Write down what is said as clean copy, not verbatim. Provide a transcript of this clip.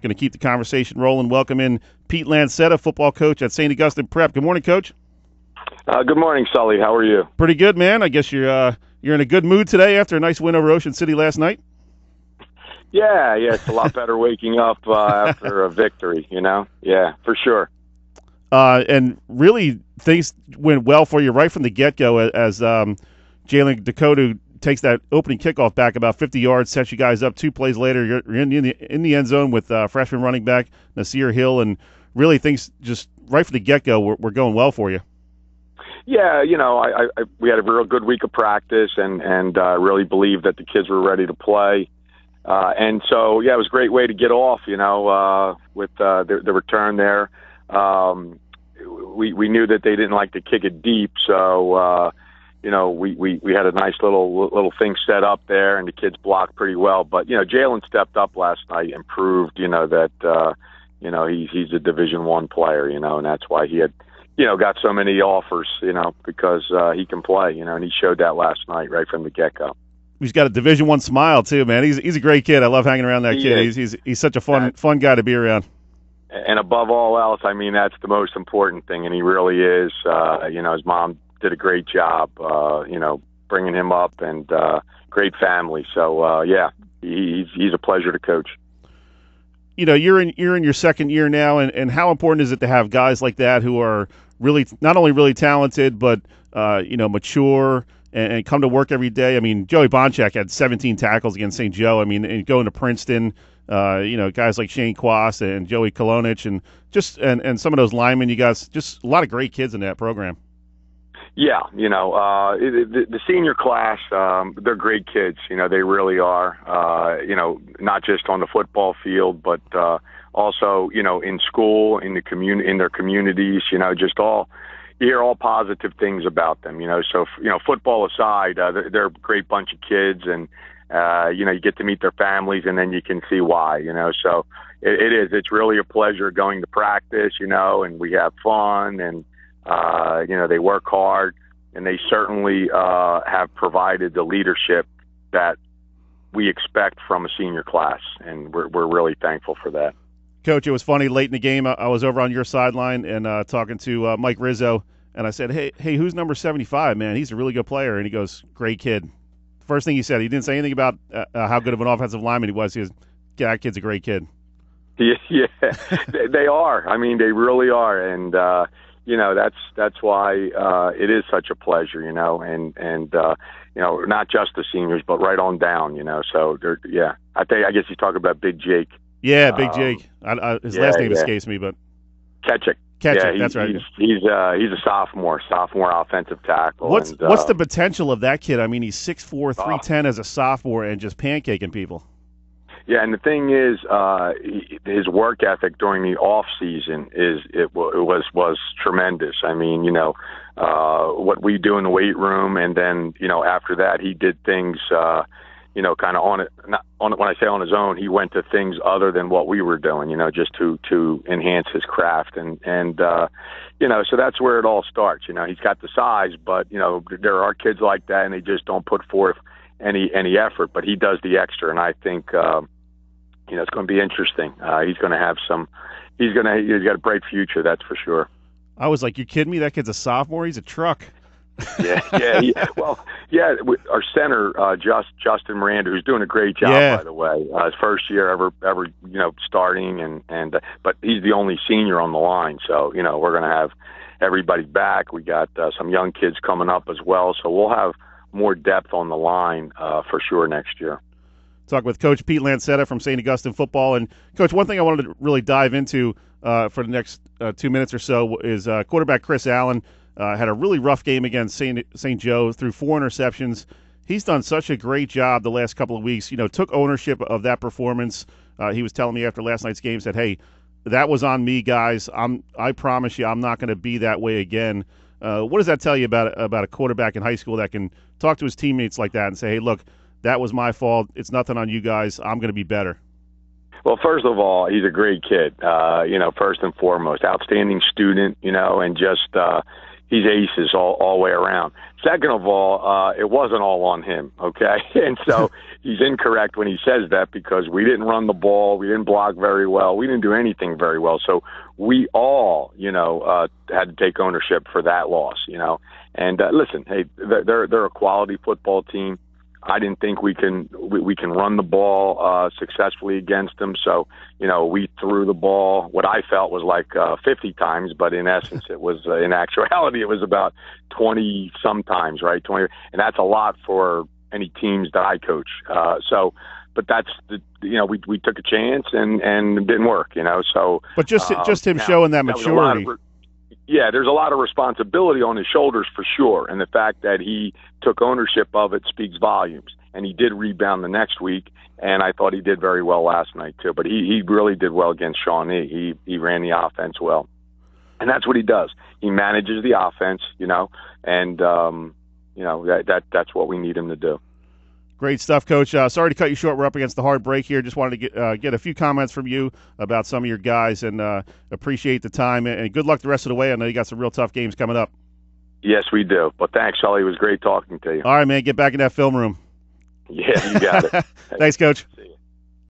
Going to keep the conversation rolling. Welcome in Pete Lancetta, football coach at St. Augustine Prep. Good morning, Coach. Good morning, Sully. How are you? Pretty good, man. I guess you're in a good mood today after a nice win over Ocean City last night. Yeah, it's a lot better waking up after a victory, Yeah, for sure. And really, things went well for you right from the get-go as Jalen Dakota takes that opening kickoff back about 50 yards, sets you guys up. 2 plays later, you're in the end zone with freshman running back Nasir Hill, and really things just right from the get-go were going well for you. Yeah, we had a real good week of practice and really believed that the kids were ready to play. And so, yeah, it was a great way to get off, with the return there. We knew that they didn't like to kick it deep, so we had a nice little thing set up there, and the kids blocked pretty well. But Jalen stepped up last night and proved that he's a Division I player, and that's why he had got so many offers, because he can play, and he showed that last night right from the get-go. He's got a Division I smile too, man. He's a great kid. I love hanging around that kid. He's such a fun guy to be around. And above all else, I mean, that's the most important thing, and he really is. His mom did a great job, bringing him up, and great family. So, he's a pleasure to coach. You're in your second year now, and how important is it to have guys like that who are really not only really talented, but mature and come to work every day? I mean, Joey Bonchak had 17 tackles against St. Joe. I mean, and going to Princeton. Guys like Shane Quast and Joey Kolonich and some of those linemen, you guys, just a lot of great kids in that program. Yeah, the senior class, they're great kids. They really are. Not just on the football field, but also, in school, in their communities. Just all you hear all positive things about them. So football aside, they're a great bunch of kids, and you get to meet their families, and then you can see why. So it is. It's really a pleasure going to practice. And we have fun, and they work hard, and they certainly have provided the leadership that we expect from a senior class, and we're really thankful for that. Coach, it was funny late in the game. I was over on your sideline and talking to Mike Rizzo, and I said, "Hey, who's number 75? Man, he's a really good player." And he goes, "Great kid." First thing he said, he didn't say anything about how good of an offensive lineman he was. He goes, "Yeah, that kid's a great kid." Yeah, they are. I mean, they really are, and that's why it is such a pleasure, and not just the seniors, but right on down, So I guess he's talking about Big Jake. Yeah, Big Jake. His last name escapes me, but Ketchik. Ketchik, that's right. He's a sophomore offensive tackle. What's the potential of that kid? I mean, he's 6'4", 310 as a sophomore, and just pancaking people. Yeah, and the thing is, his work ethic during the off season was tremendous. I mean, what we do in the weight room, and then after that, he did things. Kind of when I say on his own, he went to things other than what we were doing, just to enhance his craft. And so that's where it all starts. He's got the size, but, there are kids like that, and they just don't put forth any effort, but he does the extra. And I think, it's going to be interesting. He's going to have he's got a bright future. That's for sure. I was like, you kidding me? That kid's a sophomore. He's a truck. Yeah. Our center, Justin Miranda, who's doing a great job, by the way. His first year ever, starting, but he's the only senior on the line. So we're going to have everybody back. We got some young kids coming up as well, so we'll have more depth on the line for sure next year. Talk with Coach Pete Lancetta from St. Augustine football. And Coach, one thing I wanted to really dive into for the next 2 minutes or so is quarterback Chris Allen. Had a really rough game against St. Joe, threw 4 interceptions. He's done such a great job the last couple of weeks. Took ownership of that performance. He was telling me after last night's game, said, "Hey, that was on me, guys. I promise you, I'm not going to be that way again." What does that tell you about a quarterback in high school that can talk to his teammates like that and say, "Hey, look, that was my fault. It's nothing on you guys. I'm going to be better"? Well, first of all, he's a great kid. First and foremost, outstanding student. And just. he's aces all the way around. Second of all, it wasn't all on him, okay? And so he's incorrect when he says that, because we didn't run the ball, we didn't block very well, we didn't do anything very well. So we all, had to take ownership for that loss, And listen, hey, they're a quality football team. I didn't think we can run the ball successfully against them. So, we threw the ball what I felt was like 50 times, but in essence, it was in actuality it was about 20 sometimes, right? 20, and that's a lot for any teams that I coach. But that's we took a chance and it didn't work, So, but just him showing that maturity. Yeah, there's a lot of responsibility on his shoulders for sure, and the fact that he took ownership of it speaks volumes. And he did rebound the next week, and I thought he did very well last night too. But he really did well against Shawnee. He ran the offense well, and that's what he does. He manages the offense, and that's what we need him to do. Great stuff, Coach. Sorry to cut you short. We're up against the hard break here. Just wanted to get a few comments from you about some of your guys, and appreciate the time. And good luck the rest of the way. I know you got some real tough games coming up. Yes, we do. But thanks, Sully. It was great talking to you. All right, man. Get back in that film room. Yeah, you got it. Thanks, Coach.